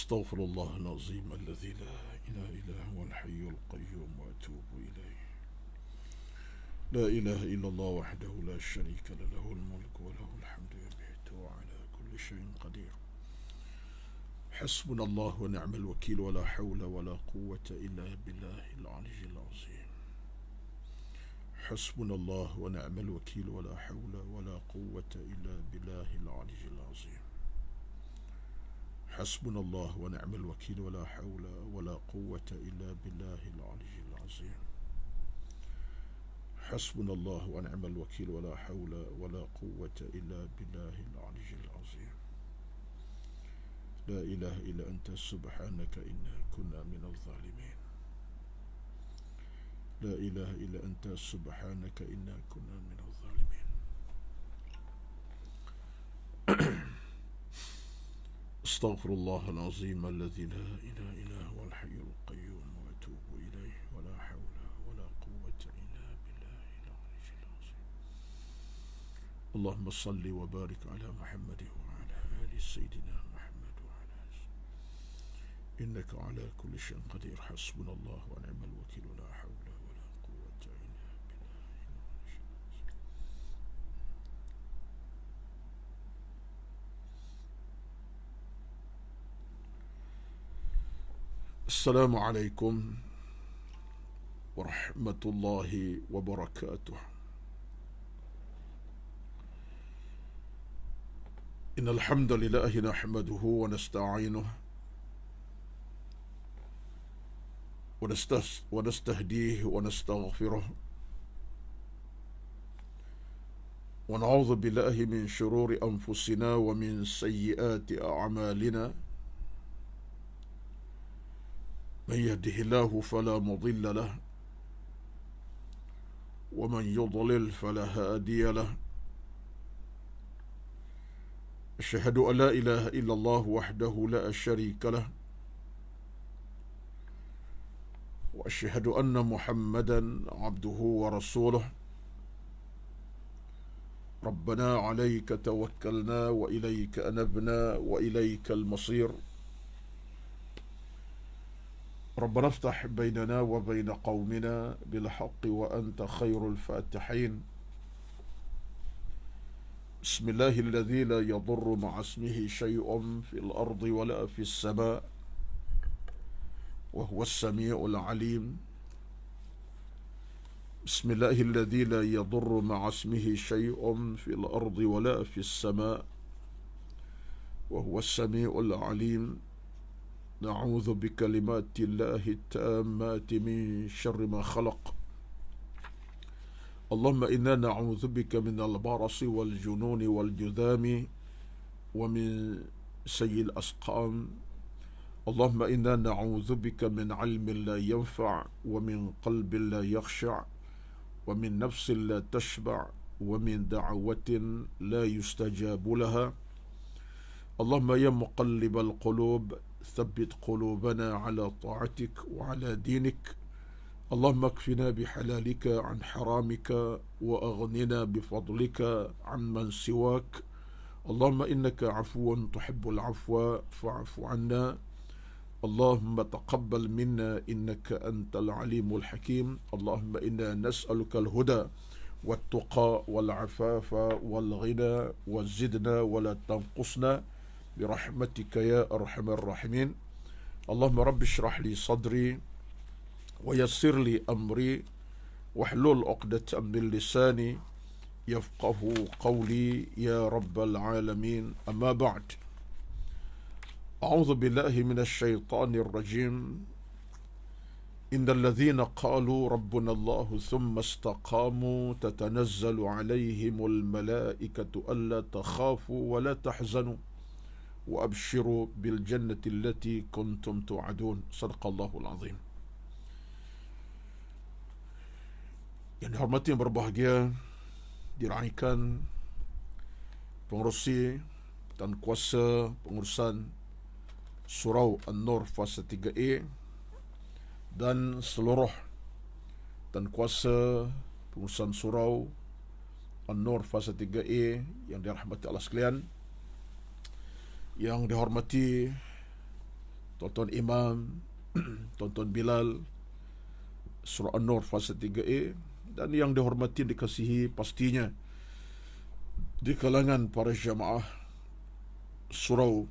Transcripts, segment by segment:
أستغفر الله العظيم الذي لا إله إلا هو الحي القيوم وأتوب إليه. لا إله إلا الله وحده لا شريك له، له الملك وله الحمد يميت وعلى كل شيء قدير. حسبنا الله ونعم الوكيل، ولا حول ولا قوة إلا بالله العلي العظيم. حسبنا الله ونعم الوكيل، ولا حول ولا قوة إلا بالله العلي العظيم. حسبنا الله ونعم الوكيل، ولا حول ولا قوة إلا بالله العلي العظيم. حسبنا الله ونعم الوكيل، ولا حول ولا قوة إلا بالله العلي العظيم. لا إله إلا أنت سبحانك إنا كنا من الظالمين. لا إله إلا أنت سبحانك إنا كنا من الظالمين. استغفر الله العظيم الذي لا إله إلا هو الحي القيوم وأتوب إليه، ولا حول ولا قوة إلا بالله العلي العظيم. اللهم صل وبارك على محمد وعلى آل سيدنا محمد وعلى آله إنك على كل شيء قدير. حسبنا الله ونعم الوكيل، ولا حول ولا قوة إلا بالله العلي العظيم. السلام عليكم ورحمة الله وبركاته. إن الحمد لله نحمده ونستعينه ونستهديه ونستغفره، ونعوذ بالله من شرور أنفسنا ومن سيئات أعمالنا. من يهده الله فلا مضل له، ومن يضلل فلا هادي له. أشهد أن لا إله إلا الله وحده لا شريك له، وأشهد أن محمدا عبده ورسوله. ربنا عليك توكلنا وإليك أنبنا وإليك المصير. ربنا افتح بيننا وبين قومنا بالحق وأنت خير الفاتحين. بسم الله الذي لا يضر مع اسمه شيء في الأرض ولا في السماء، وهو السميع العليم. بسم الله الذي لا يضر مع اسمه شيء في الأرض ولا في السماء، وهو السميع العليم. نعوذ بكلمات الله التامات من شر ما خلق. اللهم إنا نعوذ بك من البرص والجنون والجذام ومن سيء الأسقام. اللهم إنا نعوذ بك من علم لا ينفع، ومن قلب لا يخشع، ومن نفس لا تشبع، ومن دعوة لا يستجاب لها. اللهم يا مقلب القلوب ثبت قلوبنا على طاعتك وعلى دينك. اللهم اكفنا بحلالك عن حرامك، وأغننا بفضلك عن من سواك. اللهم إنك عفو تحب العفو فاعف عنا. اللهم تقبل منا إنك أنت العليم الحكيم. اللهم إنا نسألك الهدى والتقى والعفاف والغنى، وزدنا ولا تنقصنا برحمتك يا أرحم الراحمين. اللهم رب اشرح لي صدري ويسر لي أمري، واحلل عقدة من لساني يفقه قولي يا رب العالمين. أما بعد، أعوذ بالله من الشيطان الرجيم. إن الذين قالوا ربنا الله ثم استقاموا تتنزل عليهم الملائكة ألا تخافوا ولا تحزنوا وأبشروا بالجنة التي كنتم توعدون. صدق الله العظيم. Yang dihormati, yang berbahagia, diraihkan pengurusi dan kuasa pengurusan Surau An-Nur fasa 3A dan seluruh dan kuasa pengurusan Surau An-Nur fasa 3A yang dirahmati Allah sekalian. Yang dihormati Tuan-tuan Imam, Tuan-tuan Bilal, surah An-Nur fasa 3A, dan yang dihormati dikasihi pastinya di kalangan para jamaah surau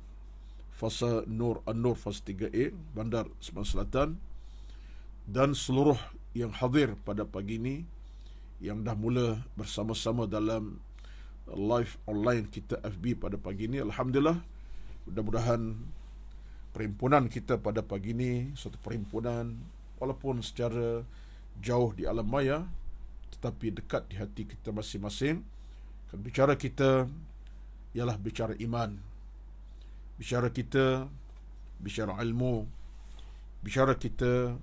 fasa Nur An-Nur fasa 3A Bandar Semang Selatan, dan seluruh yang hadir pada pagi ini yang dah mula bersama-sama dalam live online kita FB pada pagi ini. Alhamdulillah, mudah-mudahan perhimpunan kita pada pagi ini suatu perhimpunan walaupun secara jauh di alam maya tetapi dekat di hati kita masing-masing. Kan bicara kita ialah bicara iman, bicara kita bicara ilmu, bicara kita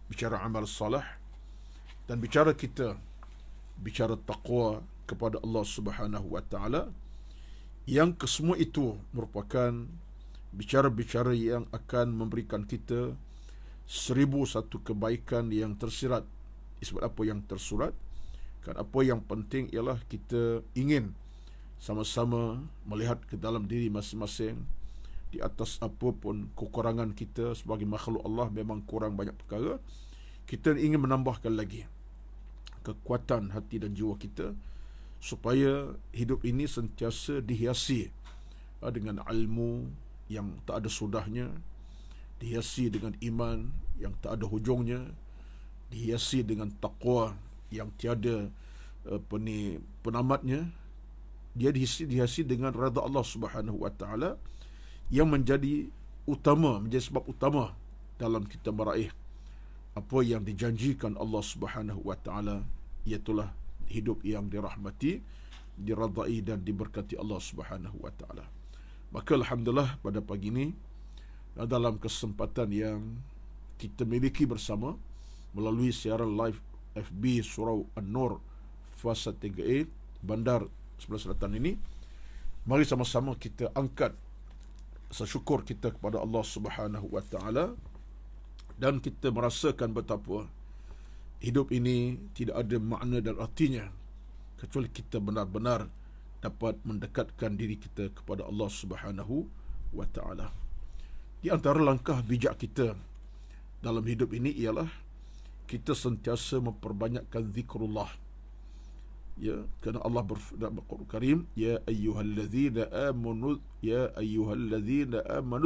bicara amal salih, dan bicara kita bicara taqwa kepada Allah Subhanahu wa taala, yang kesemua itu merupakan bicara-bicara yang akan memberikan kita 1001 kebaikan yang tersirat. Sebab apa yang tersurat? Kan apa yang penting ialah kita ingin sama-sama melihat ke dalam diri masing-masing, di atas apapun kekurangan kita sebagai makhluk Allah, memang kurang banyak perkara. Kita ingin menambahkan lagi kekuatan hati dan jiwa kita supaya hidup ini sentiasa dihiasi dengan ilmu yang tak ada sudahnya, dihiasi dengan iman yang tak ada hujungnya, dihiasi dengan taqwa yang tiada penamatnya. Dia dihiasi dengan redha Allah Subhanahu wa taala yang menjadi utama, menjadi sebab utama dalam kita meraih apa yang dijanjikan Allah Subhanahu wa taala, iaitulah hidup yang dirahmati, diradai dan diberkati Allah Subhanahu wa taala. Maka alhamdulillah pada pagi ini dalam kesempatan yang kita miliki bersama melalui siaran live FB Surau An-Nur fasa 3A Bandar Sembilan Selatan ini, mari sama-sama kita angkat sesyukur kita kepada Allah Subhanahu wa taala, dan kita merasakan betapa hidup ini tidak ada makna dan artinya kecuali kita benar-benar dapat mendekatkan diri kita kepada Allah Subhanahu wa taala. Di antara langkah bijak kita dalam hidup ini ialah kita sentiasa memperbanyakkan zikrullah. Ya, kerana Allah dalam Al-Quran Karim, ya ayyuhallazina amanu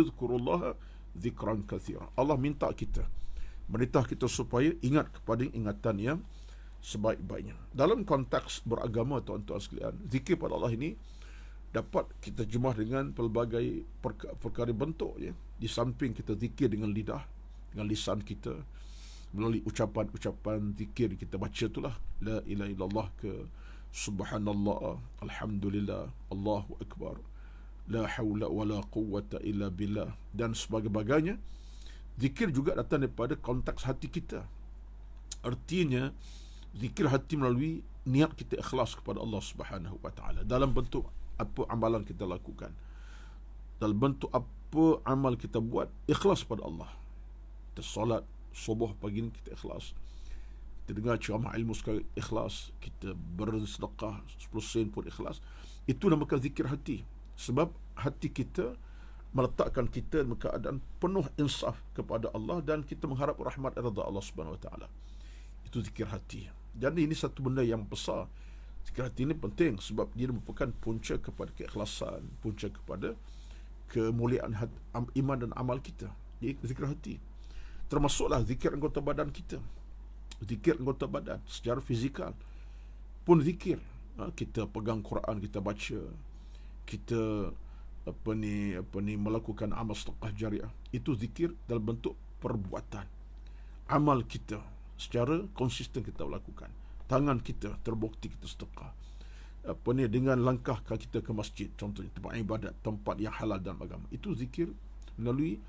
dzkurullaha zikran katsira. Allah minta kita, merintah kita supaya ingat kepada ingatan yang sebaik-baiknya. Dalam konteks beragama, tuan-tuan sekalian, zikir pada Allah ini dapat kita jemah dengan pelbagai perkara bentuk, ya. Di samping kita zikir dengan lidah, dengan lisan kita, melalui ucapan-ucapan zikir kita baca itulah la ilaha illallah, ke subhanallah, alhamdulillah, Allahu akbar, la haula wala quwwata illa billah, dan sebagainya. Zikir juga datang daripada konteks hati kita. Artinya zikir hati melalui niat kita ikhlas kepada Allah Subhanahu wa taala dalam bentuk apa amalan kita lakukan, dalam bentuk apa amal kita buat, ikhlas pada Allah. Kita solat subuh pagi ni kita ikhlas, kita dengar ceramah ilmu sekali ikhlas, kita bersedekah 10 sen pun ikhlas. Itu namakan zikir hati, sebab hati kita meletakkan kita dalam keadaan penuh insaf kepada Allah dan kita mengharap rahmat redha Allah Subhanahu wa taala. Itu zikir hati. Dan ini satu benda yang besar. Zikir hati ini penting sebab dia merupakan punca kepada keikhlasan, punca kepada kemuliaan iman dan amal kita. Jadi zikir hati termasuklah zikir anggota badan kita. Zikir anggota badan secara fizikal pun zikir. Kita pegang Quran, kita baca, kita melakukan amal sedekah jariah. Itu zikir dalam bentuk perbuatan. Amal kita secara konsisten kita lakukan. Tangan kita terbukti kita sedekah. Dengan langkah kita ke masjid, contohnya tempat ibadat, tempat yang halal dalam agama. Itu zikir melalui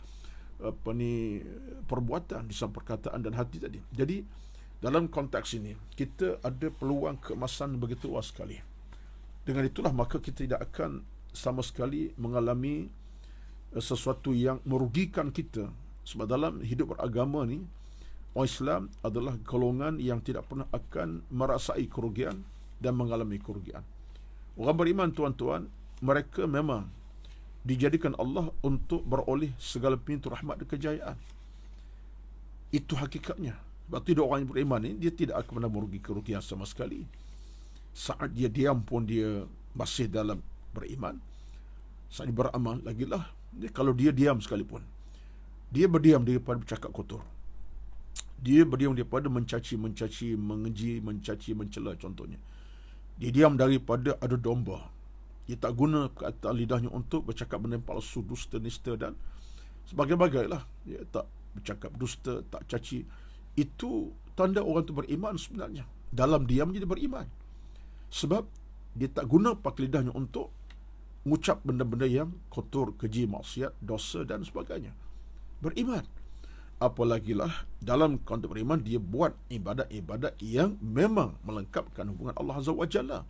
perbuatan, di samping perkataan dan hati tadi. Jadi dalam konteks ini kita ada peluang keemasan begitu luas sekali. Dengan itulah maka kita tidak akan sama sekali mengalami sesuatu yang merugikan kita. Sebab dalam hidup beragama ni, orang Islam adalah golongan yang tidak pernah akan merasai kerugian dan mengalami kerugian. Orang beriman, tuan-tuan, mereka memang dijadikan Allah untuk beroleh segala pintu rahmat dan kejayaan. Itu hakikatnya. Sebab itu orang yang beriman ini, dia tidak akan pernah merugi kerugian sama sekali. Saat dia diam pun dia masih dalam beriman. Saat dia beramal, lagilah. Kalau dia diam sekalipun, dia berdiam daripada bercakap kotor. Dia berdiam daripada mencaci, mengeji, mencaci, mencela contohnya. Dia diam daripada adu domba. Dia tak guna kata lidahnya untuk bercakap benda palsu, dusta, nista dan sebagainya lah. Dia tak bercakap dusta, tak caci. Itu tanda orang itu beriman sebenarnya. Dalam diam dia beriman. Sebab dia tak guna pakai lidahnya untuk mengucap benda-benda yang kotor, keji, maksiat, dosa dan sebagainya. Beriman. Apalagilah dalam konteks beriman dia buat ibadat-ibadat yang memang melengkapkan hubungan Allah Azza wa Jalla.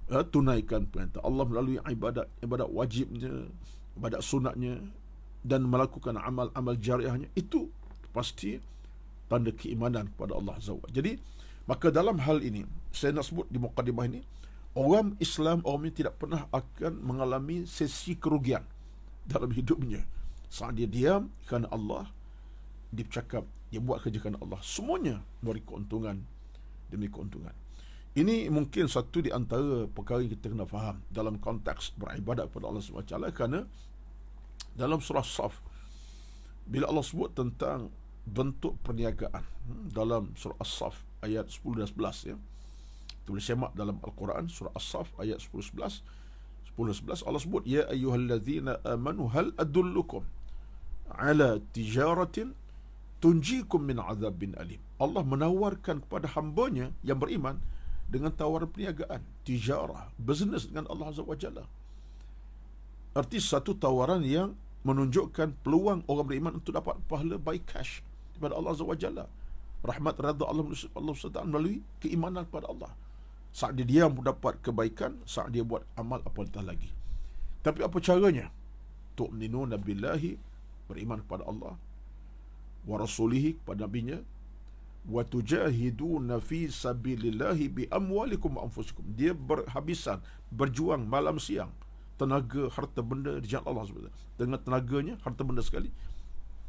Tunaikan perintah Allah melalui ibadat wajibnya, ibadat sunatnya, dan melakukan amal-amal jariahnya. Itu pasti tanda keimanan kepada Allah Azza wa Jalla. Jadi maka dalam hal ini saya nak sebut di mukadimah ini, orang Islam, orang ini tidak pernah akan mengalami sesi kerugian dalam hidupnya. Saat dia diam kerana Allah, dia bercakap, dia buat kerja kerana Allah, semuanya memberi keuntungan demi keuntungan. Ini mungkin satu di antara perkara yang kita kena faham dalam konteks beribadat kepada Allah SWT, kerana dalam surah Saf, bila Allah sebut tentang bentuk perniagaan dalam surah As-Saf ayat 10 dan 11, ya, kita boleh semak dalam Al-Quran surah As-Saf ayat 10 dan 11. Allah sebut, ya ayyuhallazina amanu hal adullukum ala tijaratin tunjikum min azabin alim. Allah menawarkan kepada hambanya yang beriman dengan tawaran perniagaan, tijarah, bisnes dengan Allah Azza wa Jalla. Arti satu tawaran yang menunjukkan peluang orang beriman untuk dapat pahala by cash daripada Allah Azza wa Jalla. Rahmat redha Allah SWT melalui keimanan kepada Allah. Saat dia diam dapat kebaikan, saat dia buat amal apatah lagi. Tapi apa caranya? Tu'minuna billahi, beriman kepada Allah, wa rasulihi, kepada nabinya, wa tujahiduna fi sabilillahi bi amwalikum wa anfusikum. Dia berhabisan, berjuang malam siang, tenaga, harta benda di jalan Allah SWT. Dengan tenaganya, harta benda sekali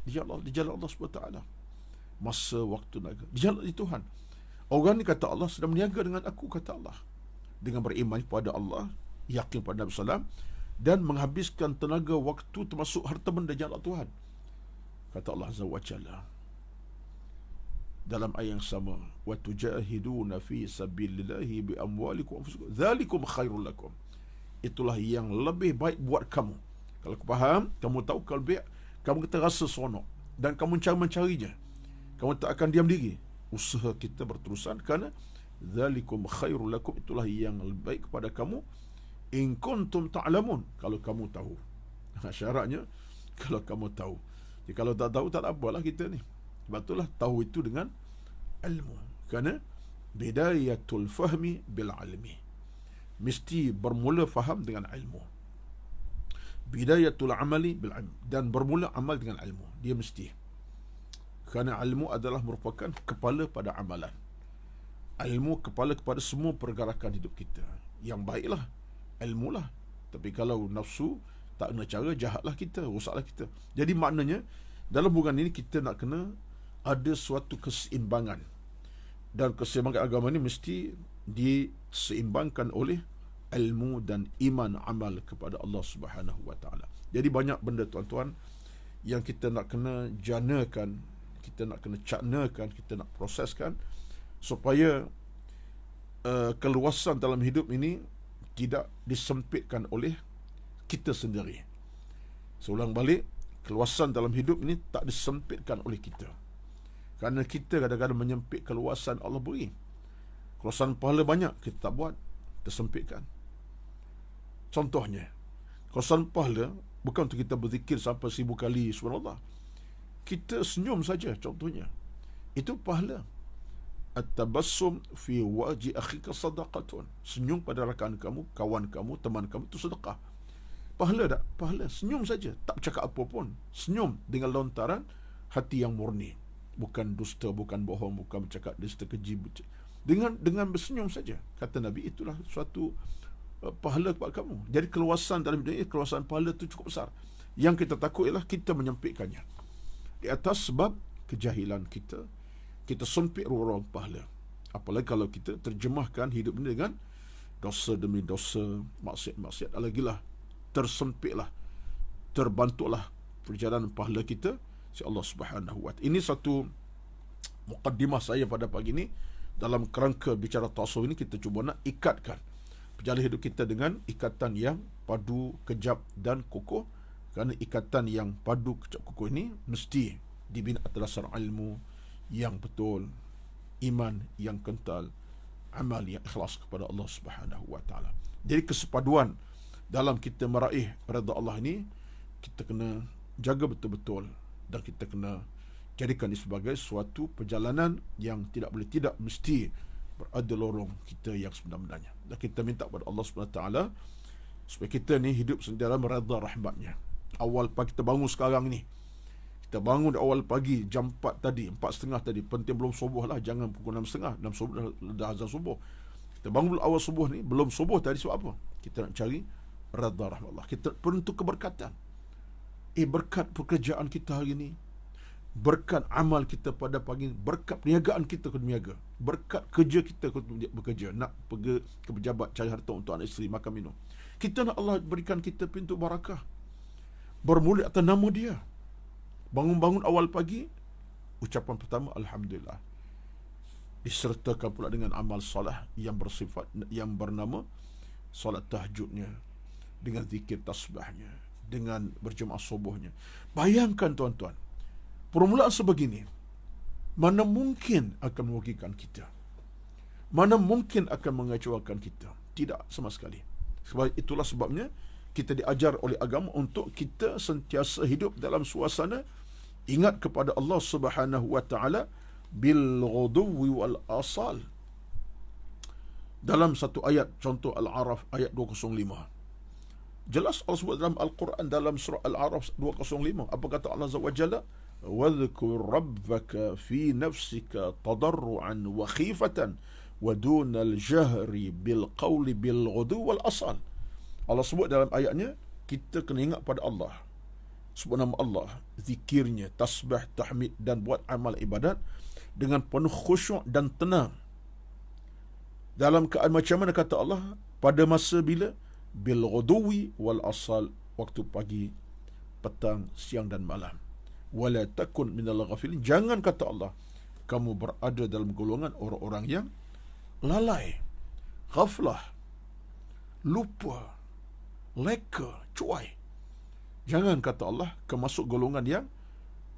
di jalan Allah SWT. Masa, waktu, tenaga di jalan Tuhan. Orang ni kata Allah sedang berniaga dengan aku, kata Allah, dengan beriman kepada Allah, yakin pada Nabi SAW, dan menghabiskan tenaga, waktu, termasuk harta benda di jalan Tuhan. Kata Allah Azza wa Jalla dalam ayat yang sama, wa tujahiduna fi sabilillahi bi amwalikum wa anfusikum dzalikum khairul lakum. Itulah yang lebih baik buat kamu. Kalau kau faham, kamu tahu, kalau baik kamu kita rasa seronok dan kamu mencarinya, kamu tak akan diam diri. Usaha kita berterusan, kerana dzalikum khairul lakum, itulah yang lebih baik kepada kamu, in kuntum ta'lamun, kalau kamu tahu. Syaratnya kalau kamu tahu. Jadi, kalau tak tahu, tak apalah kita ni. Sebab itulah tahu itu dengan ilmu. Kerana bidayatul fahmi bil ilmi, mesti bermula faham dengan ilmu. Bidayatul amali bil ilm, dan bermula amal dengan ilmu. Dia mesti. Kerana ilmu adalah merupakan kepala pada amalan. Ilmu kepala kepada semua pergerakan hidup kita. Yang baiklah ilmulah. Tapi kalau nafsu tak kena cara, jahatlah kita, rosaklah kita. Jadi maknanya dalam hubungan ini kita nak kena ada suatu keseimbangan. Dan keseimbangan agama ini mesti diseimbangkan oleh ilmu dan iman amal kepada Allah Subhanahu wa taala. Jadi banyak benda tuan-tuan yang kita nak kena janakan, kita nak kena caknakan, kita nak proseskan supaya keluasan dalam hidup ini tidak disempitkan oleh kita sendiri. Seulang balik, keluasan dalam hidup ini tak disempitkan oleh kita. Kerana kita kadang-kadang menyempit keluasan Allah beri. Keluasan pahala banyak, kita tak buat, tersempitkan. Contohnya, keluasan pahala bukan untuk kita berzikir sampai 1000 kali subhanallah. Kita senyum saja, contohnya, itu pahala. At-tabassum fi wajhi akhika sadaqatun. Senyum pada rakan kamu, kawan kamu, teman kamu, itu sedekah. Pahala tak? Pahala. Senyum saja, tak bercakap apa pun. Senyum dengan lontaran hati yang murni. Bukan dusta, bukan bohong, bukan bercakap dusta, keji. Dengan bersenyum saja. Kata Nabi, itulah suatu pahala kepada kamu. Jadi keluasan dalam dunia, keluasan pahala itu cukup besar. Yang kita takut ialah kita menyempitkannya. Di atas sebab kejahilan kita, kita sempit ruang pahala. Apalagi kalau kita terjemahkan hidup ini dengan dosa demi dosa, maksiat-maksiat. Lagilah tersempitlah, terbantuklah perjalanan pahala kita si Allah Subhanahu wa Ta'ala. Ini satu mukaddimah saya pada pagi ini. Dalam kerangka bicara tasawuf ini, kita cuba nak ikatkan perjalanan hidup kita dengan ikatan yang padu, kejap dan kokoh. Kerana ikatan yang padu, kejap, kokoh ini mesti dibina atas dasar ilmu yang betul, iman yang kental, amal yang ikhlas kepada Allah Subhanahu wa Ta'ala. Jadi kesepaduan dalam kita meraih redha Allah ini, kita kena jaga betul-betul, dan kita kena jadikan ini sebagai suatu perjalanan yang tidak boleh tidak mesti berada lorong kita yang sebenar-benarnya. Dan kita minta kepada Allah SWT supaya kita ni hidup sentiasa meredha rahmatnya. Awal pagi kita bangun sekarang ni, kita bangun di awal pagi jam 4 tadi, 4.30 tadi, penting belum subuh lah, jangan pukul 6.30, 6 subuh dah azan subuh. Kita bangun awal subuh ni, belum subuh tadi, sebab apa? Kita nak cari redha rahmat Allah. Kita perlu keberkatan. Berkat pekerjaan kita hari ni, berkat amal kita pada pagi, berkat perniagaan kita ke niaga, berkat kerja kita ke bekerja, nak pergi ke pejabat cari harta untuk anak isteri, makan minum. Kita nak Allah berikan kita pintu barakah, bermula atas nama Dia. Bangun-bangun awal pagi, ucapan pertama Alhamdulillah, disertakan pula dengan amal salah yang bersifat, yang bernama solat tahajudnya, dengan zikir tasbihnya, dengan berjemaah subuhnya. Bayangkan tuan-tuan, permulaan sebegini, mana mungkin akan merugikan kita, mana mungkin akan mengecewakan kita? Tidak sama sekali. Sebab itulah sebabnya kita diajar oleh agama untuk kita sentiasa hidup dalam suasana ingat kepada Allah Subhanahu wa Ta'ala bil ghuduwi wal asal. Dalam satu ayat, contoh Al-A'raf ayat 205, jelas Allah sebut dalam Al-Quran, dalam surah Al-A'raf 205, apa kata Allah Azza wa Jalla? وَذْكُرْ رَبَّكَ فِي نَفْسِكَ تَضَرُّعًا وَخِيفَةً وَدُونَ الْجَهْرِ بِالْقَوْلِ بِالْغُدُوِّ وَالْأَصَالِ. Allah sebut dalam ayatnya, kita kena ingat pada Allah, sebut nama Allah, zikirnya, tasbih, tahmid, dan buat amal ibadat dengan penuh khusyuk dan tenang. Dalam keadaan macam mana kata Allah? Pada masa bila? Bil-ghuduwi wal-asal, waktu pagi, petang, siang dan malam. Wala takun minal ghafilin, jangan kata Allah kamu berada dalam golongan orang-orang yang lalai, ghaflah, lupa, leka, cuai. Jangan kata Allah kamu masuk golongan yang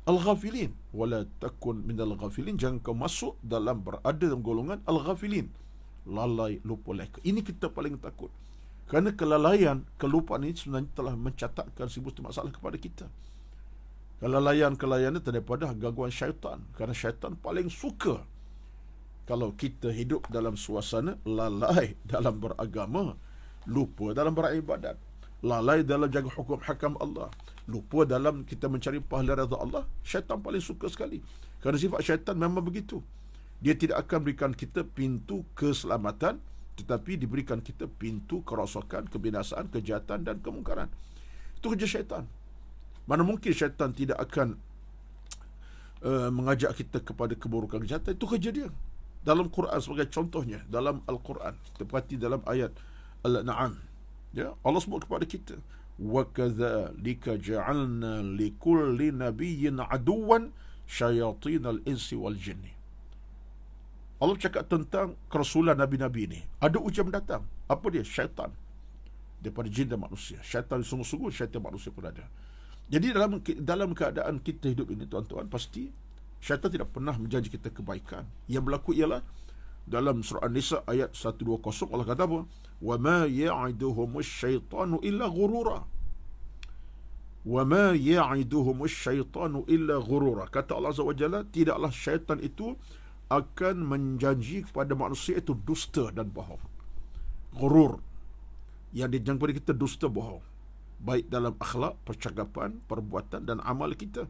al-ghafilin. Wala takun minal ghafilin, jangan kamu masuk dalam berada dalam golongan al-ghafilin, lalai, lupa, leka. Ini kita paling takut, kerana kelalaian, kelupaan ini sebenarnya telah mencatatkan seribu masalah kepada kita. Kelalaian itu daripada gangguan syaitan, kerana syaitan paling suka kalau kita hidup dalam suasana lalai dalam beragama, lupa dalam beribadat, lalai dalam jaga hukum hakam Allah, lupa dalam kita mencari pahala redha Allah. Syaitan paling suka sekali, kerana sifat syaitan memang begitu. Dia tidak akan berikan kita pintu keselamatan, tetapi diberikan kita pintu kerosakan, kebinasaan, kejahatan dan kemungkaran. Itu kerja syaitan. Mana mungkin syaitan tidak akan mengajak kita kepada keburukan, kejahatan. Itu kerja dia. Dalam Quran sebagai contohnya, dalam Al-Quran, kita perhati dalam ayat Al-An'am, ya, Allah sebut kepada kita, wa kadzalika ja'alna likulli nabiyyin aduwan syayatinal insi wal jinni. Allah cakap tentang kerasulan nabi-nabi ini. Ada ujian mendatang. Apa dia? Syaitan, daripada jin dan manusia. Syaitan sungguh-sungguh, syaitan manusia pun ada. Jadi dalam keadaan kita hidup ini, tuan-tuan, pasti syaitan tidak pernah menjanji kita kebaikan. Yang berlaku ialah dalam surah An-Nisa ayat 120, Allah kata apa? Wa ma ya'iduhumus syaitanu illa ghurura. Wa ma ya'iduhumus syaitanu illa ghurura. Kata Allah Azza wa Jalla, tidaklah syaitan itu akan menjanji kepada manusia itu dusta dan bohong. Ghurur, yang dijanji kepada kita dusta, bohong, baik dalam akhlak, percakapan, perbuatan dan amal kita.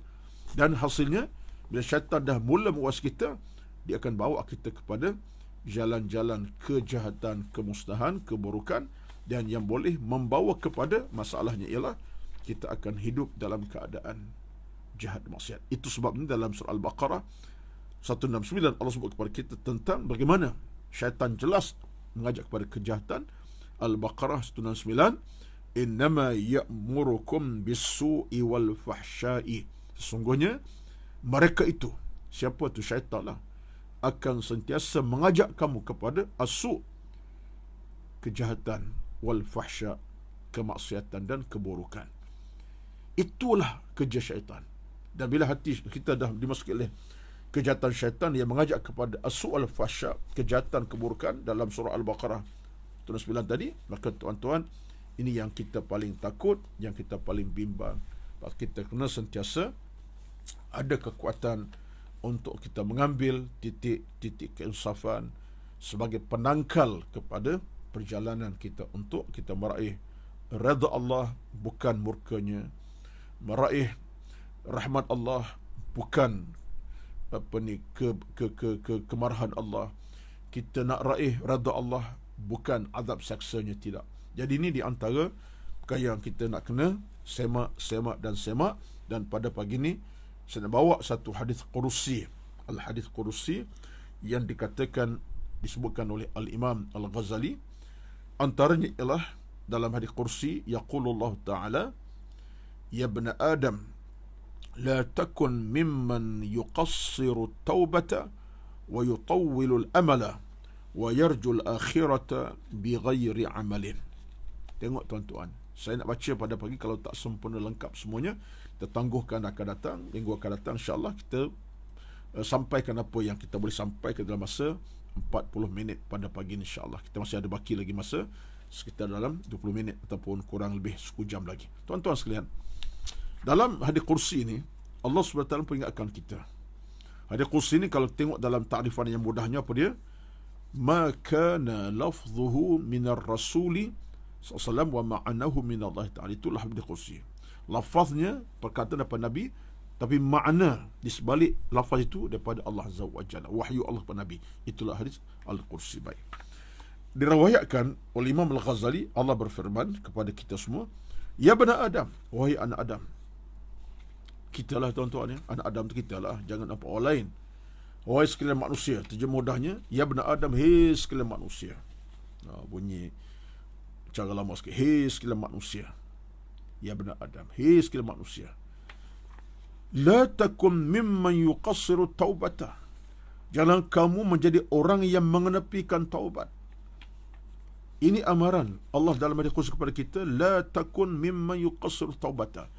Dan hasilnya, bila syaitan dah mula menguasai kita, dia akan bawa kita kepada jalan-jalan kejahatan, kemusnahan, keburukan, Dan yang boleh membawa kepada masalahnya ialah kita akan hidup dalam keadaan jahat maksiat. Itu sebabnya dalam surah Al-Baqarah 169 Allah sebut kepada kita tentang bagaimana syaitan jelas mengajak kepada kejahatan. Al-Baqarah 169, innama ya'murukum bis-su'i wal fahsya'i. Sesungguhnya mereka itu, siapa tu? Syaitan lah, akan sentiasa mengajak kamu kepada as-su', kejahatan, wal fahsya', kemaksiatan dan keburukan. Itulah kerja syaitan. Dan bila hati kita dah dimasuki oleh kejahatan syaitan yang mengajak kepada as-su' wal fahsya', kejahatan, keburukan dalam surah Al-Baqarah 9 tadi, maka tuan-tuan, ini yang kita paling takut, yang kita paling bimbang. Kita kena sentiasa ada kekuatan untuk kita mengambil titik-titik keinsafan sebagai penangkal kepada perjalanan kita untuk kita meraih redha Allah, bukan murkanya, meraih rahmat Allah, bukan kemarahan Allah. Kita nak raih redha Allah, bukan azab saksanya, tidak. Jadi ini di antara perkara yang kita nak kena semak dan pada pagi ini saya nak bawa satu hadis Qudsi, al-hadis Qudsi yang disebutkan oleh Al-Imam Al-Ghazali. Antaranya ialah dalam hadis Qudsi, yaqulullah ta'ala, ya ibn Adam la takun mimman yuqassiru at-taubata wa yutawwilu al-amala wa yarju al-akhirata bighairi amalin. Tengok tuan-tuan, saya nak baca pada pagi, kalau tak sempurna lengkap semuanya, kita tangguhkan akan datang, minggu akan datang insya-Allah kita sampaikan apa yang kita boleh sampaikan dalam masa 40 minit pada pagi ini insya-Allah. Kita masih ada baki lagi masa sekitar dalam 20 minit ataupun kurang lebih 1 jam lagi. Tuan-tuan sekalian, dalam hadis Qudsi ini Allah SWT peringatkan kita. Hadis Qudsi ini kalau tengok dalam takrifan yang mudahnya apa dia? Ma kana lafzuhu minar rasuli sallallahu wa ma'anahu minallah ta'ala. Itulah hadis Qudsi. Lafaznya perkataan daripada Nabi, tapi makna di sebalik lafaz itu daripada Allah Azza wa Jalla, wahyu Allah kepada Nabi. Itulah hadis Al-Qudsi. Baik, diriwayatkan oleh Imam Al-Ghazali, Allah berfirman kepada kita semua, ya bani Adam, wahai anak Adam. Kita lah tuan-tuan, ya, anak Adam tu kita lah, jangan apa orang lain. Wahai sekalian manusia, terjemah mudahnya, ya bani Adam, hei sekalian manusia. Bunyi cara lama sikit, hei sekalian manusia. Ya bani Adam, hei sekalian manusia, la takum mimman yuqassiru taubata. Jangan kamu menjadi orang yang mengenepikan taubat. Ini amaran Allah dalam hadis Qudsi kepada kita, la takun mimman yuqassiru taubata.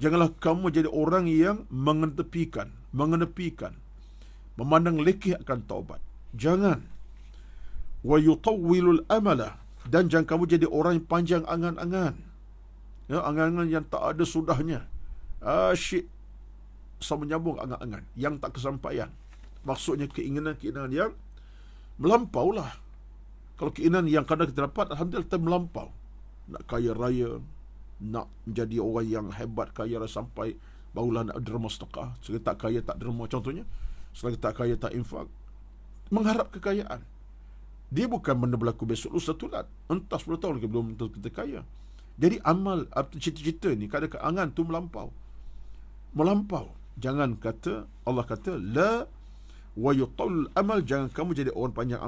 Janganlah kamu jadi orang yang mengenepikan, memandang lekeh akan taubat. Jangan. Wa yutawwilul amala, dan jangan kamu jadi orang yang panjang angan-angan. Ya, angan-angan yang tak ada sudahnya. Asyik sama menyambung angan-angan yang tak kesampaian. Maksudnya keinginan-keinginan yang melampau lah. Kalau keinginan yang kadang kita dapat, alhamdulillah kita melampau. Nak kaya raya, nak menjadi orang yang hebat, kaya raya sampai barulah nak derma sedekah. Selagi tak kaya tak derma contohnya. Selagi tak kaya tak infak. Mengharap kekayaan. Dia bukan benda berlaku besok lusa tulat. Entah 10 tahun lagi belum tentu kita kaya. Jadi amal, cita-cita ni kadang angan tu melampau. Jangan kata, Allah kata, la wa yutal amal, jangan kamu jadi orang panjang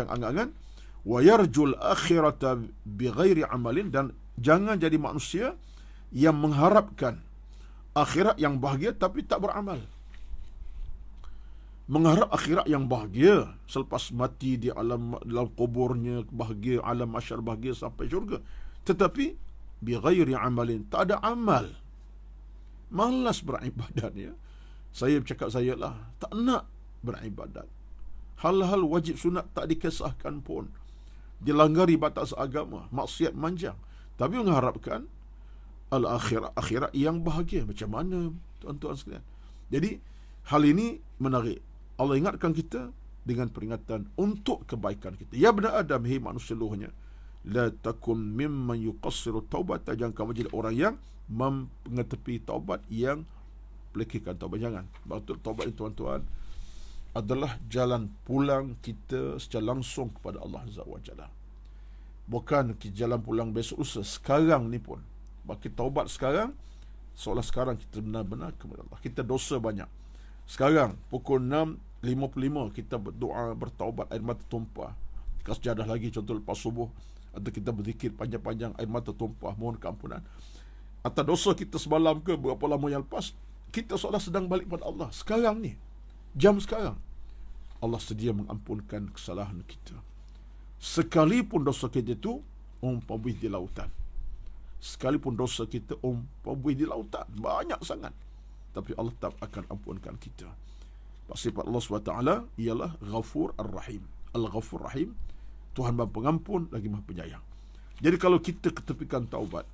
angan-angan, wa yarjul akhirata bighairi amalin, dan jangan jadi manusia yang mengharapkan akhirat yang bahagia tapi tak beramal. Mengharap akhirat yang bahagia selepas mati di alam dalam kuburnya bahagia, alam mahsyar bahagia sampai syurga, tetapi bighairi amalin, tak ada amal. Malas beribadat, ya. Saya bercakap saya lah, tak nak beribadat. Hal-hal wajib sunat tak dikisahkan pun. Dilanggar batas agama, maksiat manjang. Tapi mengharapkan akhirat yang bahagia. Macam mana, tuan-tuan sekalian? Jadi, hal ini menarik. Allah ingatkan kita dengan peringatan untuk kebaikan kita. Ya bani Adam, hei manusia seluruhnya, la takum mimman yuqassiru taubat, jangan kamu jadi orang yang mengetepi taubat, yang pelekehkan taubat. Jangan. Betul, taubat ini tuan-tuan adalah jalan pulang kita secara langsung kepada Allah Azza wa Jalla. Bukan kita jalan pulang besok lusa. Sekarang ni pun. Bagi taubat sekarang, seolah sekarang kita benar-benar kepada Allah. Kita dosa banyak. Sekarang, pukul 6.55, kita berdoa, bertaubat, air mata tumpah. Kita sejadah lagi, contoh lepas subuh. Atau kita berzikir panjang-panjang, air mata tumpah, mohon keampunan. Atau dosa kita semalam ke, berapa lama yang lepas, kita seolah sedang balik pada Allah. Sekarang ni, jam sekarang, Allah sedia mengampunkan kesalahan kita. Sekalipun dosa kita itu umpama di lautan. Sekalipun dosa kita umpama di lautan, banyak sangat, tapi Allah tak akan ampunkan kita. Sifat Allah SWT ialah Ghafur Ar-Rahim. Al-Ghafur Rahim, Tuhan Maha Pengampun lagi Maha Penyayang. Jadi kalau kita ketepikan taubat,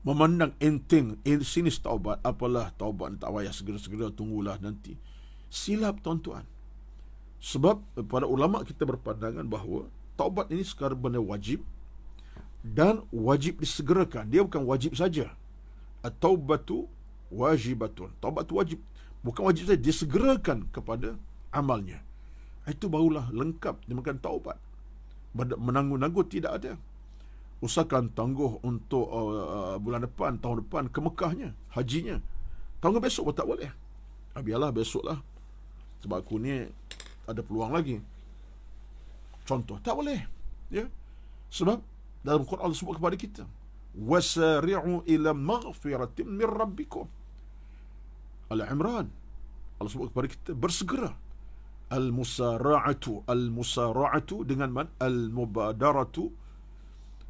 memandang enteng, sinis taubat, apalah taubat, tak payah segera-segera, tunggulah nanti. Silap tuan-tuan. Sebab para ulama kita berpandangan bahawa taubat ini sekarang benda wajib dan wajib disegerakan. Dia bukan wajib saja. At-taubatu wajibatun. Taubat itu wajib. Bukan wajib saja, disegerakan kepada amalnya. Itu barulah lengkap dinamakan taubat. Menangguh-nangguh tidak ada. Usahakan tangguh untuk bulan depan, tahun depan ke Mekahnya, hajinya. Tangguh besok pun tak boleh. Biarlah besoklah. Sebab aku ni ada peluang lagi. Contoh, tak boleh. Ya. Sebab dalam Quran Allah sebut kepada kita, wasari'u ila maghfiratin min rabbikum. Al-Imran, Allah sebut kepada kita bersegera. Al-musara'atu dengan al-mubadaratu,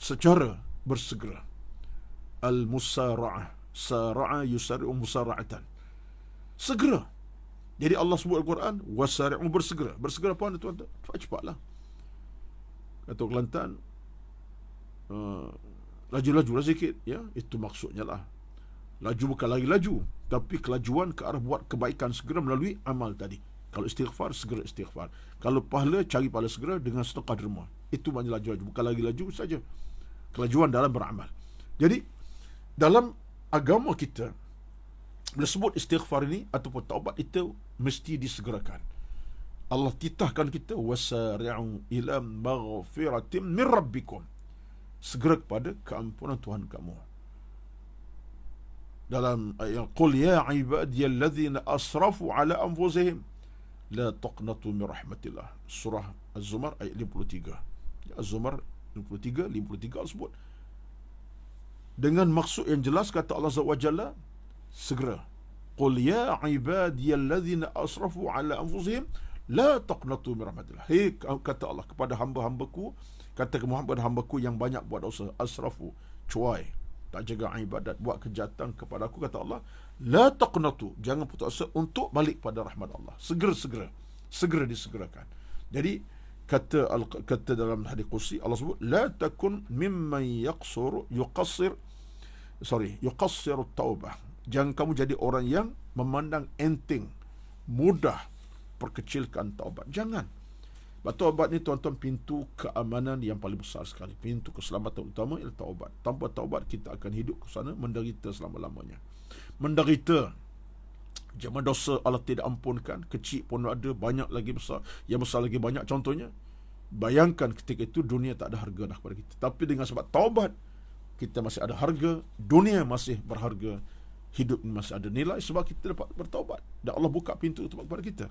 secara bersegera. Al-musara'ah, sara'a yusari'u musara'atan, segera. Jadi Allah sebut Al-Quran, wasari'u, bersegera. Bersegera apa tuan-tuan? Cepatlah. Kata Kelantan, laju-lajulah sikit, ya. Itu maksudnya lah. Laju bukan lagi laju, tapi kelajuan ke arah buat kebaikan segera melalui amal tadi. Kalau istighfar, segera istighfar. Kalau pahala, cari pahala segera dengan sedekah derma. Itu maknanya laju-laju, bukan lagi laju saja. Kelajuan dalam beramal. Jadi dalam agama kita, bila sebut istighfar ini ataupun taubat, itu mesti disegerakan. Allah titahkan kita, wasari'u ila maghfiratin min rabbikum. Segera kepada keampunan Tuhan kamu. Dalam ayat, qul ya ibadiyalladzina asrafu ala anfusihim la taqnatu min rahmatillah. Surah Az-Zumar ayat 53. Az-Zumar 53 Allah sebut. Dengan maksud yang jelas, kata Allah Azza wa Jalla, segera. Qul ya ibadiyalladzina asrafu ala anfusihim la taqnatu min rahmatillah. Hei, kata Allah kepada hamba-hambaku, kata Muhammad, hamba-hambaku yang banyak buat dosa, asrafu, cuai, tak jaga ibadat, buat kejahatan kepada aku, kata Allah, la taqnatu, jangan putus asa untuk balik pada rahmat Allah. Segera disegerakan. Jadi kata dalam hadis qudsi Allah sebut, la takun mimman yuqassir taubah. Jangan kamu jadi orang yang memandang enteng, mudah, perkecilkan taubat. Jangan. Taubat ni tuan-tuan, pintu keamanan yang paling besar sekali. Pintu keselamatan utama ialah taubat. Tanpa taubat kita akan hidup ke sana menderita selama-lamanya. Menderita. Jangan dosa Allah tidak ampunkan. Kecil pun ada, banyak lagi besar. Yang besar lagi banyak. Contohnya, bayangkan ketika itu dunia tak ada harga dah kepada kita. Tapi dengan sebab taubat, kita masih ada harga. Dunia masih berharga. Hidup masih ada nilai sebab kita dapat bertaubat. Dan Allah buka pintu itu kepada kita.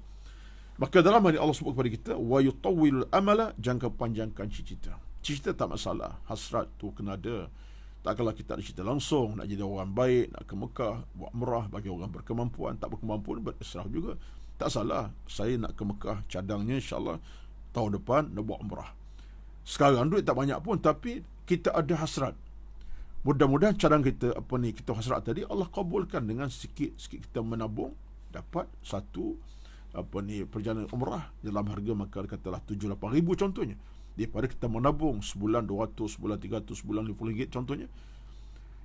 Maka dalam hal ini Allah sebut kepada kita, wa yutawwilul amala, jangka panjangkan cita-cita. Cita-cita tak masalah, hasrat tu kena ada. Tak kalau kita ada cita langsung nak jadi orang baik, nak ke Mekah, buat umrah bagi orang berkemampuan, tak berkemampuan berserah juga. Tak salah, saya nak ke Mekah, cadangnya insya-Allah tahun depan nak buat umrah. Sekarang duit tak banyak pun, tapi kita ada hasrat. Mudah-mudahan cadang kita kita hasrat tadi Allah kabulkan dengan sikit kita menabung, dapat satu perjalanan umrah dalam harga, maka katalah 7-8 ribu contohnya, daripada kita menabung sebulan 200, sebulan 300, sebulan 50 ringgit contohnya.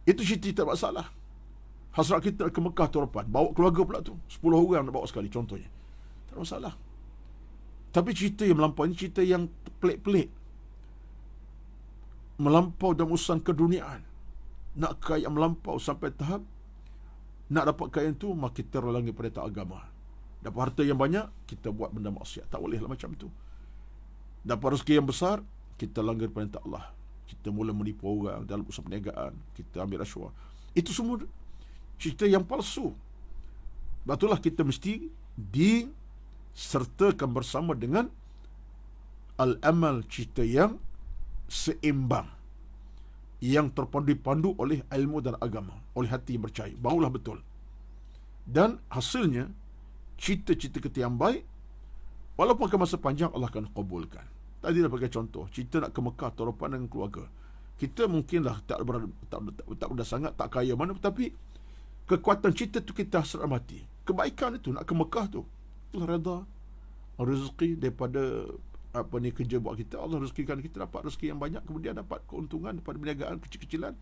Itu cita tak masalah. Hasrat kita ke Mekah tahun depan, bawa keluarga pula tu, 10 orang nak bawa sekali contohnya, tak masalah. Tapi cerita yang melampau ini cerita yang pelik-pelik, melampau dalam urusan keduniaan, nak kaya melampau sampai tahap nak dapat kaya itu, maka kita terhalangi perintah agama. Dapat harta yang banyak, kita buat benda maksiat. Tak bolehlah macam tu. Dapat rezeki yang besar, kita langgar perintah Allah, kita mula menipu orang dalam usaha perniagaan, kita ambil rasuah, itu semua cerita yang palsu. Betullah kita mesti disertakan bersama dengan al-amal, cerita yang seimbang, yang terpandu oleh ilmu dan agama, oleh hati yang percaya, barulah betul. Dan hasilnya cita-cita kita yang baik, walaupun ke masa panjang, Allah akan kabulkan. Tadi dah bagi contoh, cerita nak ke Mekah tahun depan dengan keluarga. Kita mungkinlah tak berada sangat, tak kaya mana, tapi kekuatan cita tu kita hasrat mati. Kebaikan itu, nak ke Mekah tu, Allah redha, rezeki daripada kerja buat kita, Allah rezekikan kita dapat rezeki yang banyak, kemudian dapat keuntungan daripada perniagaan kecil-kecilan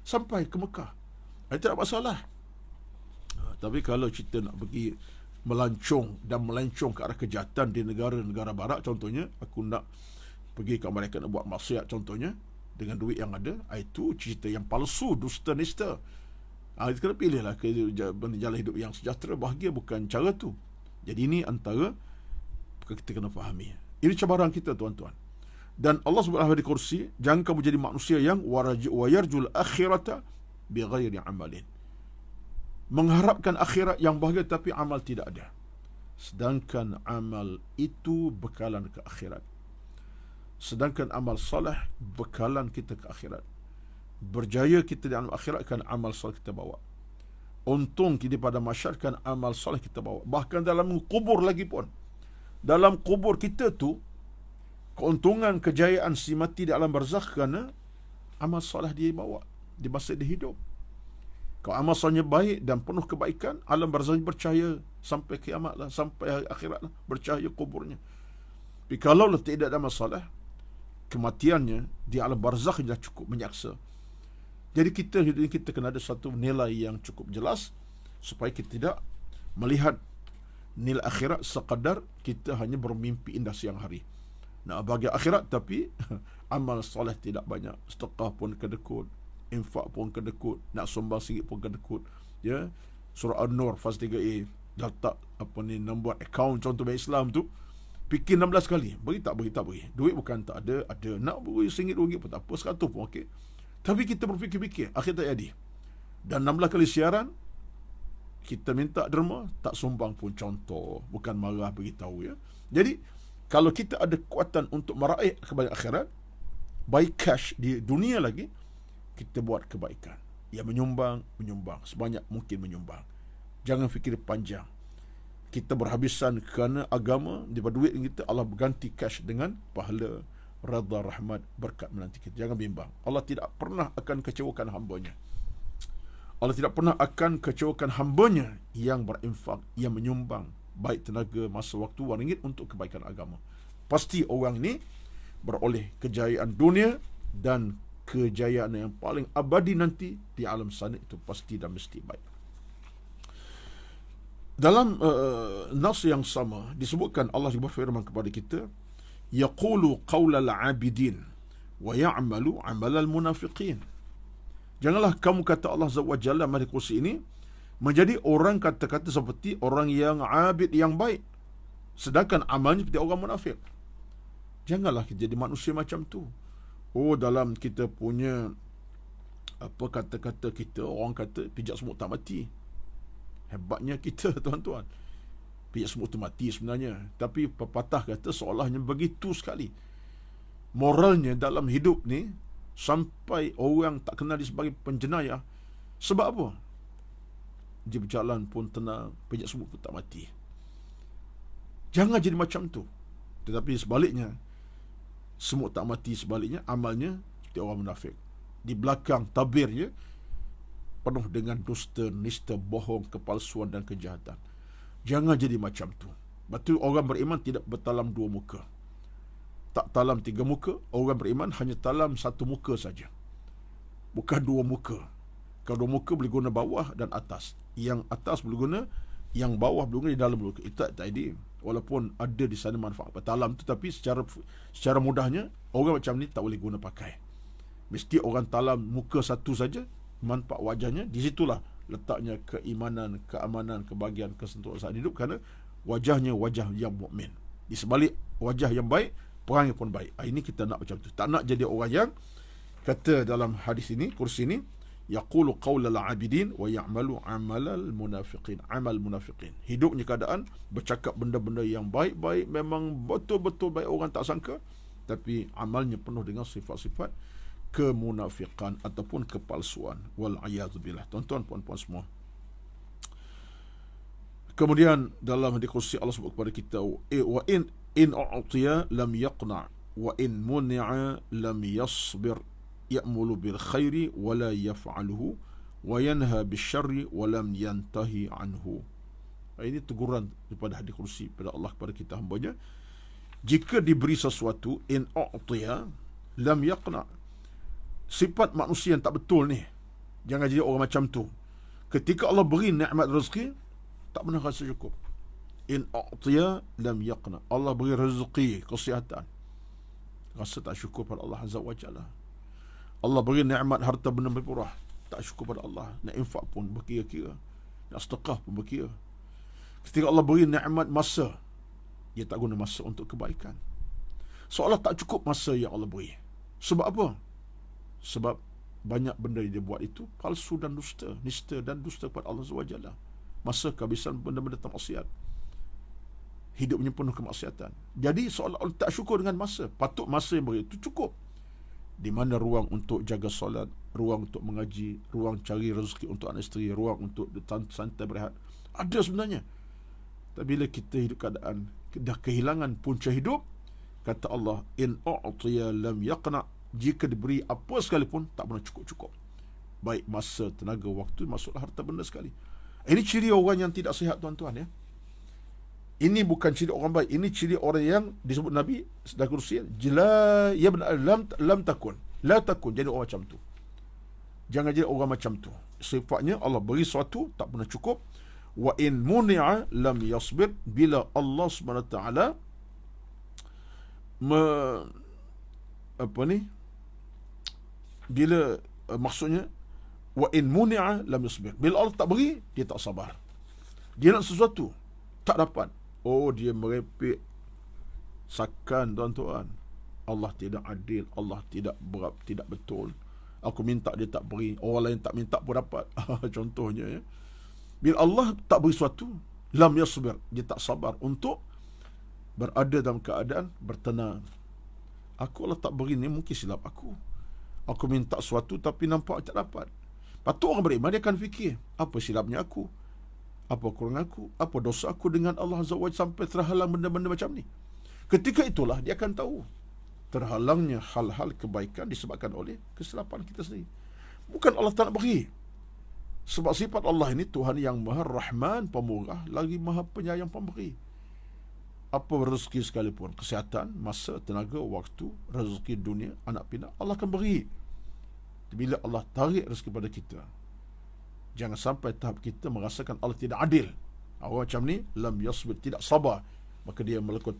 sampai ke Mekah. Itu tak masalah. Tapi kalau kita nak pergi melancong ke arah kejahatan di negara-negara barat, contohnya aku nak pergi ke mereka nak buat maksiat contohnya dengan duit yang ada, itu cerita yang palsu, dusta nista. Kita kena pilihlah ke jalan hidup yang sejahtera, bahagia, bukan cara tu. Jadi ini antara kita kena fahami. Ini cabaran kita, tuan-tuan. Dan Allah Subhanahu di kursi, jangan kamu jadi manusia yang wayarjul akhirata bighairi amalin, mengharapkan akhirat yang bahagia tapi amal tidak ada. Sedangkan amal itu bekalan ke akhirat. Sedangkan amal soleh bekalan kita ke akhirat. Berjaya kita di alam akhirat kan amal soleh kita bawa. Untung kita pada masyarakat kan amal soleh kita bawa. Bahkan dalam kubur lagi pun, dalam kubur kita tu, keuntungan, kejayaan si mati di alam barzakh kerana amal soleh dia bawa di masa dia hidup. Kalau amal solehnya baik dan penuh kebaikan, alam barzakh bercahaya sampai kiamat lah, sampai akhirat lah, bercahaya kuburnya. Tapi kalau tidak ada amal soleh, kematiannya di alam barzakh dah cukup menyaksa. Jadi kita kena ada satu nilai yang cukup jelas supaya kita tidak melihat nilai akhirat sekadar kita hanya bermimpi indah siang hari. Nak bagi akhirat tapi amal soleh tidak banyak, sedekah pun kedekut, infak pun kedekut, nak sumbang sikit pun kedekut. Ya, surah An-Nur faz 3A letak nombor akaun contoh bank Islam tu, fikir 16 kali, bagi tak bagi. Duit bukan tak ada, nak beri RM1 pun tak apa, 100 pun okey. Tapi kita berfikir-fikir, akhir tak jadi. Dan 16 kali siaran, kita minta derma, tak sumbang pun contoh. Bukan marah, beritahu ya. Jadi, kalau kita ada kekuatan untuk meraih kebaikan akhirat, by cash di dunia lagi, kita buat kebaikan. Ya, menyumbang, sebanyak mungkin menyumbang. Jangan fikir panjang. Kita berhabisan kerana agama, daripada duit kita, Allah berganti cash dengan pahala, redha, rahmat, berkat menanti kita. Jangan bimbang. Allah tidak pernah akan kecewakan hambanya. Allah tidak pernah akan kecewakan hambanya yang berinfak, yang menyumbang baik tenaga, masa, waktu, wang ringgit untuk kebaikan agama. Pasti orang ini beroleh kejayaan dunia dan kejayaan yang paling abadi nanti di alam sana, itu pasti dan mesti baik. Dalam nas yang sama disebutkan Allah berfirman kepada kita, yaqulu qaulal abidin wa ya'malu amalal munafiqin. Janganlah kamu, kata Allah Azza wa Jalla pada kursi ini, menjadi orang kata-kata seperti orang yang abid yang baik, sedangkan amalnya seperti orang munafik. Janganlah kita jadi manusia macam tu. Dalam kita punya kata-kata kita, orang kata pijak semut tak mati. Hebatnya kita, tuan-tuan. Pijak semut tu mati sebenarnya, tapi pepatah kata seolahnya begitu sekali. Moralnya dalam hidup ni sampai orang tak kenal dia sebagai penjenayah. Sebab apa? Dia berjalan pun tenang, pijak semut pun tak mati. Jangan jadi macam tu. Tetapi sebaliknya, semut tak mati, sebaliknya amalnya seperti orang munafik. Di belakang tabirnya penuh dengan dusta, nista, bohong, kepalsuan dan kejahatan. Jangan jadi macam tu. Betul, orang beriman tidak bertalam dua muka. Tak talam tiga muka. Orang beriman hanya talam satu muka saja. Bukan dua muka. Kalau dua muka boleh guna bawah dan atas. Yang atas boleh guna, yang bawah boleh guna di dalam muka. Itu tak idea. Walaupun ada di sana manfaat talam tu, tapi secara mudahnya orang macam ni tak boleh guna pakai. Mesti orang talam muka satu saja, manfaat wajahnya, di situlah letaknya keimanan, keamanan, kebahagiaan, kesentosaan hidup, kerana wajahnya wajah yang mukmin. Di sebalik wajah yang baik, perangai pun baik. Ini kita nak macam tu. Tak nak jadi orang yang kata dalam hadis ini, kursi ini, yaqulu qaulal abidin wa ya'malu amalal munafiqin. Amal munafiqin. Hidupnya keadaan bercakap benda-benda yang baik-baik, memang betul-betul baik, orang tak sangka, tapi amalnya penuh dengan sifat-sifat kemunafiqan ataupun kepalsuan. Wal a'yadzubillah. Tuan-tuan, puan-puan semua. Kemudian dalam hadis kursi Allah sebut kepada kita, wa in u'tiya lam yaqna' wa in muni'a lam yasbir ya'mulu bil khairi wa la yaf'aluhu wa yanha bil syarri wa lam yantahi anhu. Ini teguran daripada hadis kursi pada Allah kepada kita hamba-Nya. Jika diberi sesuatu, in u'tiya lam yaqna'. Sifat manusia yang tak betul ni, jangan jadi orang macam tu. Ketika Allah beri nikmat rezeki, tak pernah rasa cukup. In u'tiya lam yaqna'. Allah beri rezeki, kesihatan, rasa tak syukur pada Allah Azza wa Jalla. Allah beri nikmat harta benda berpurah, tak syukur pada Allah. Nak infak pun berkira-kira, nak sedekah pun berkira. Ketika Allah beri nikmat masa, dia tak guna masa untuk kebaikan. Seolah tak cukup masa yang Allah beri. Sebab apa? Sebab banyak benda yang dia buat itu palsu dan dusta, nista dan dusta kepada Allah Azza wa Jalla. Masa kehabisan benda-benda maksiat, hidupnya penuh kemaksiatan. Jadi seolah Allah tak syukur dengan masa. Patut masa yang beri itu cukup. Di mana ruang untuk jaga solat, ruang untuk mengaji, ruang cari rezeki untuk anak isteri, ruang untuk santai berehat, ada sebenarnya. Tapi bila kita hidup keadaan dah kehilangan punca hidup, kata Allah, in u'tiya lam yaqna'. Jika diberi apa sekalipun, tak pernah cukup-cukup. Baik masa, tenaga, waktu, masuklah harta benda sekali. Ini ciri orang yang tidak sihat, tuan-tuan, ya. Ini bukan ciri orang baik. Ini ciri orang yang disebut Nabi sedang kursi, jela ya lam takun, la takun, jadi orang macam tu. Jangan jadi orang macam tu. Sifatnya Allah beri sesuatu tak pernah cukup. Wa in muni'a lam yasbir. Bila Allah SWT bila maksudnya wa in muni'a lam yasbir, bila Allah tak beri, dia tak sabar. Dia nak sesuatu, tak dapat, oh dia merepek. Sakan, tuan-tuan, Allah tidak adil, Allah tidak betul. Aku minta dia tak beri, orang lain tak minta pun dapat. Contohnya, ya. Bila Allah tak beri sesuatu, lam yasbir, dia tak sabar untuk berada dalam keadaan bertenang. Aku Allah tak beri ni, mungkin silap aku. Aku minta sesuatu tapi nampak tak dapat. Patut orang beriman, dia akan fikir, apa silapnya aku, apa kurang aku, apa dosa aku dengan Allah Azza wa Jalla sampai terhalang benda-benda macam ni. Ketika itulah dia akan tahu terhalangnya hal-hal kebaikan disebabkan oleh kesilapan kita sendiri. Bukan Allah tak nak beri. Sebab sifat Allah ini Tuhan yang Maha Rahman, pemurah, lagi Maha Penyayang, pemberi. Apa rezeki sekalipun, kesihatan, masa, tenaga, waktu, rezeki dunia, anak pinak, Allah akan beri. Bila Allah tarik rezeki pada kita, jangan sampai tahap kita merasakan Allah tidak adil. Orang macam ni, lam yasbir, tidak sabar, maka dia melakukan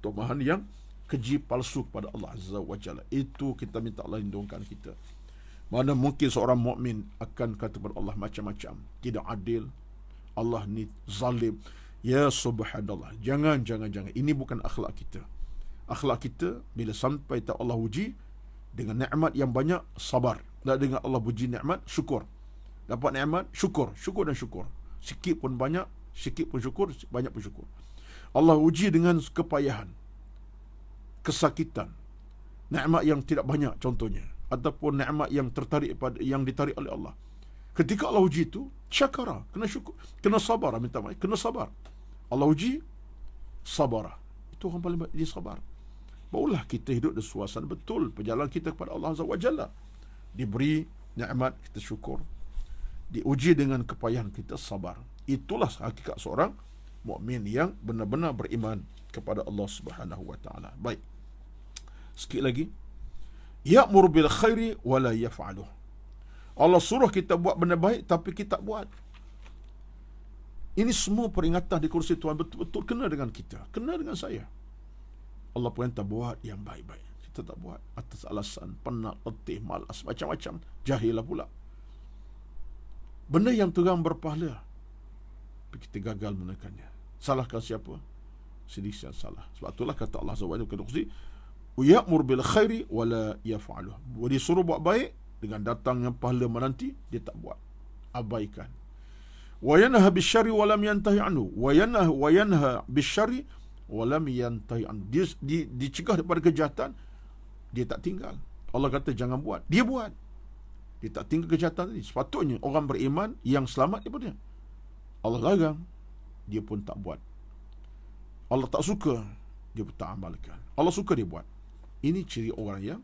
tomahan yang keji, palsu kepada Allah Azza wa Jalla. Itu kita minta Allah lindungkan kita. Mana mungkin seorang mukmin akan kata kepada Allah macam-macam, tidak adil, Allah ni zalim. Ya subhanallah, jangan. Ini bukan akhlak kita. Akhlak kita bila sampai tak Allah uji dengan nikmat yang banyak, sabar. Dan dengan Allah uji nikmat, syukur. Dapat nikmat, syukur dan syukur. Sikit pun banyak, sikit pun syukur, banyak pun syukur. Allah uji dengan kepayahan, kesakitan, nikmat yang tidak banyak contohnya, ataupun nikmat yang yang ditarik oleh Allah. Ketika Allah uji itu, syakara, kena syukur, kena sabar, minta maaf, kena sabar. Allah uji, sabar. Itu orang paling baik, dia sabar. Barulah kita hidup di suasana betul perjalanan kita kepada Allah Azza wa Jalla. Diberi nikmat, kita syukur. Diuji dengan kepayahan, kita sabar. Itulah hakikat seorang mukmin yang benar-benar beriman kepada Allah Subhanahu wa taala. Baik. Sikit lagi. Ya'muru bil khairi wa la yaf'aluh. Allah suruh kita buat benda baik tapi kita tak buat. Ini semua peringatan di kursi Tuhan betul-betul kena dengan kita, kena dengan saya. Allah perintah buat yang baik-baik, kita tak buat atas alasan penat, letih, malas, macam-macam, jahil pula. Benda yang terang berpahala, tapi kita gagal menekannya. Salahkan siapa? Sendiri yang salah. Sebab itulah kata Allah SWT, ya'mur bil khairi wa la yaf'aluh. Disuruh buat baik, dengan datangnya pahala menanti dia tak buat, abaikan. Wa yanha bisyarri wa lam yantahi anhu. Wa yanha bisyarri wa lam yantahi anhu. Dia dicegah daripada kejahatan, dia tak tinggal. Allah kata jangan buat, dia buat. Dia tak tinggal kejahatan tadi. Sepatutnya orang beriman yang selamat daripada Allah larang, dia pun tak buat. Allah tak suka, dia pun tak amalkan. Allah suka, dia buat. Ini ciri orang yang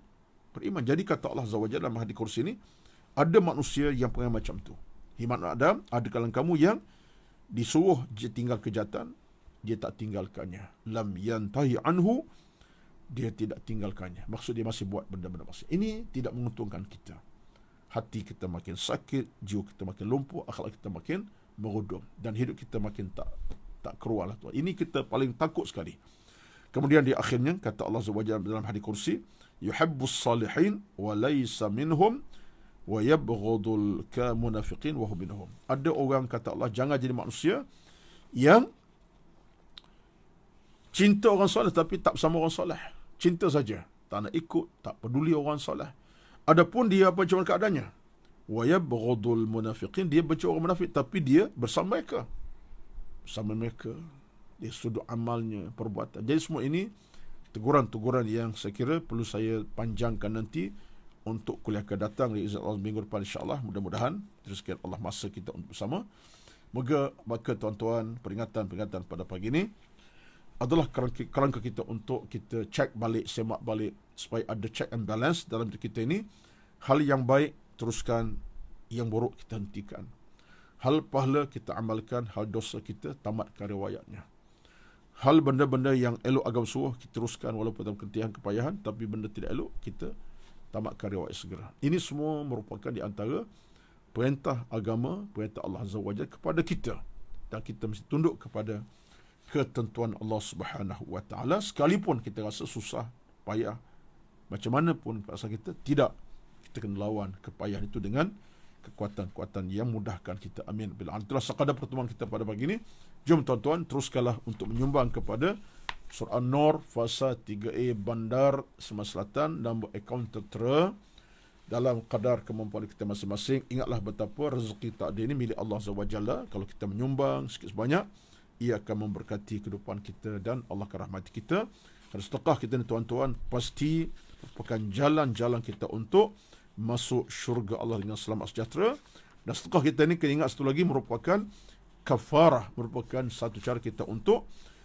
beriman. Jadi kata Allah Azza wa Jalla dalam hadis kursi ini, ada manusia yang pengen macam tu. Himan Adam, ada kalangan kamu yang disuruh dia tinggal kejahatan, dia tak tinggalkannya. Lam yantahi anhu, dia tidak tinggalkannya. Maksud dia masih buat benda-benda maksiat. Ini tidak menguntungkan kita. Hati kita makin sakit, jiwa kita makin lumpuh, akhlak kita makin merudum, dan hidup kita makin tak keruar lah. Ini kita paling takut sekali. Kemudian di akhirnya kata Allah Azza wa Jalla dalam hadis kursi, yuhibbus salihin wa laysa minhum wa yabghadul munafiqin wa hum minhum. Ada orang, kata Allah, jangan jadi manusia yang cinta orang soleh tapi tak bersama orang soleh. Cinta saja, tak nak ikut, tak peduli orang soleh. Adapun dia apa macam keadaannya, wa yabghadul munafiqin, dia benci orang munafik tapi dia bersama mereka. Bersama mereka, dia sudut amalnya, perbuatan. Jadi semua ini teguran-teguran yang saya kira perlu saya panjangkan nanti untuk kuliah akan datang di izin Allah minggu depan, insya-Allah. Mudah-mudahan teruskan Allah masa kita untuk bersama. Moga maka tuan-tuan, peringatan-peringatan pada pagi ini adalah kerangka kita untuk kita cek balik, semak balik, supaya ada check and balance dalam diri kita ini. Hal yang baik teruskan, yang buruk kita hentikan. Hal pahala kita amalkan, hal dosa kita tamatkan riwayatnya. Hal benda-benda yang elok agama suruh kita teruskan walaupun dalam ketihan kepayahan, tapi benda tidak elok kita tamatkan riwayat segera. Ini semua merupakan di antara perintah agama, perintah Allah Azza wa Jalla kepada kita, dan kita mesti tunduk kepada ketentuan Allah Subhanahu wa taala, sekalipun kita rasa susah, payah, macam mana pun perasaan kita, tidak, kita kena lawan kepayahan itu dengan kekuatan-kekuatan yang mudahkan kita. Amin. Bila itulah sekadar pertemuan kita pada pagi ini. Jom tuan-tuan, teruskanlah untuk menyumbang kepada Surah An-Nur Fasa 3A Bandar Semar Selatan, nombor akaun tertera dalam kadar kemampuan kita masing-masing. Ingatlah betapa rezeki takdir ini milik Allah Azza wa Jalla. Kalau kita menyumbang sikit sebanyak, ia akan memberkati kehidupan kita dan Allah akan rahmati kita. Kerana sedekah kita ni tuan-tuan pasti merupakan jalan-jalan kita untuk masuk syurga Allah dengan selamat sejahtera. Dan sedekah kita ni, kena ingat satu lagi, merupakan kafarah, merupakan satu cara kita untuk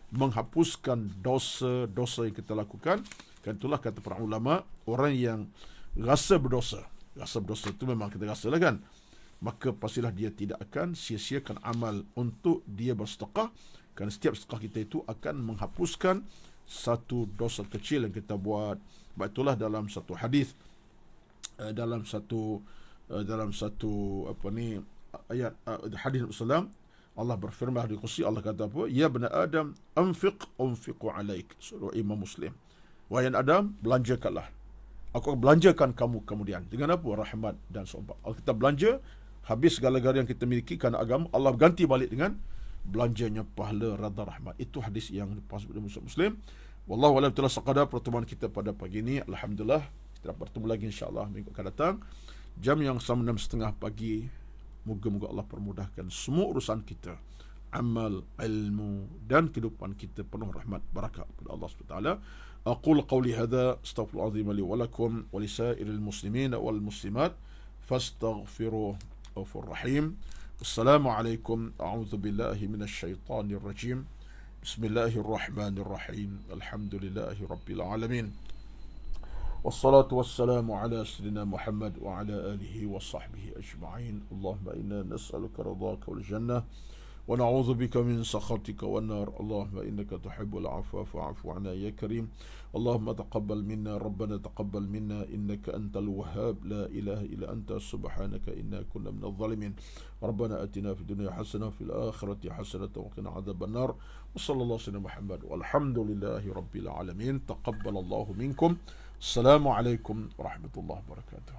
menghapuskan dosa-dosa yang kita lakukan. Kan itulah kata para ulama, orang yang rasa berdosa itu memang kita rasa lah kan, maka pastilah dia tidak akan sia-siakan amal untuk dia bersedekah, kerana setiap sedekah kita itu akan menghapuskan satu dosa kecil yang kita buat. Sebab itulah dalam satu hadis, dalam satu ayat hadis Rasulullah, Allah berfirman di kursi, Allah kata apa? Ya bani Adam, unfiqu alaik. Surah Imam Muslim. Wahai Adam, belanjakanlah, aku akan belanjakan kamu kemudian. Dengan apa? Rahmat dan sobat. Kalau kita belanja, habis segala-galanya yang kita miliki kerana agama, Allah ganti balik dengan belanjanya pahala, rada, rahmat. Itu hadis yang lepas dari Muslim. Wallahu a'lam. Itulah sekadar pertemuan kita pada pagi ini. Alhamdulillah, kita bertemu lagi insya-Allah minggu akan datang, jam yang sama 6:30 pagi. Moga-moga Allah permudahkan semua urusan kita, amal, ilmu dan kehidupan kita penuh rahmat barakah kepada Allah Subhanahu wa taala. Aqul qawli hadza, astaghfirullahal azim li wa lakum wa lisairil muslimin wal muslimat fastaghfiruhu ghafurur rahim. Wassalamualaikum, a'udzu billahi minasy syaithanir rajim. Bismillahirrahmanirrahim. Alhamdulillahi rabbil alamin. Wassalatu wassalamu ala sayyidina Muhammad wa ala alihi wa sahbihi ajma'in. Allahumma inna nas'aluka ridhaka wal jannah wa na'udzu bika min sakhatika wan nar. Allahumma innaka tuhibbul 'afwa fa'fu 'anna ya karim. Allahumma taqabbal minna rabbana taqabbal minna innaka antal wahhab la ilaha illa anta subhanaka inna kunna minadh dhalimin. Rabbana atina fid dunya hasanah wa fil akhirati hasanah wa qina adzaban nar. Wa sallallahu alaihi Muhammad walhamdulillahi rabbil alamin. Taqabbalallahu minkum. Assalamualaikum warahmatullahi wabarakatuh.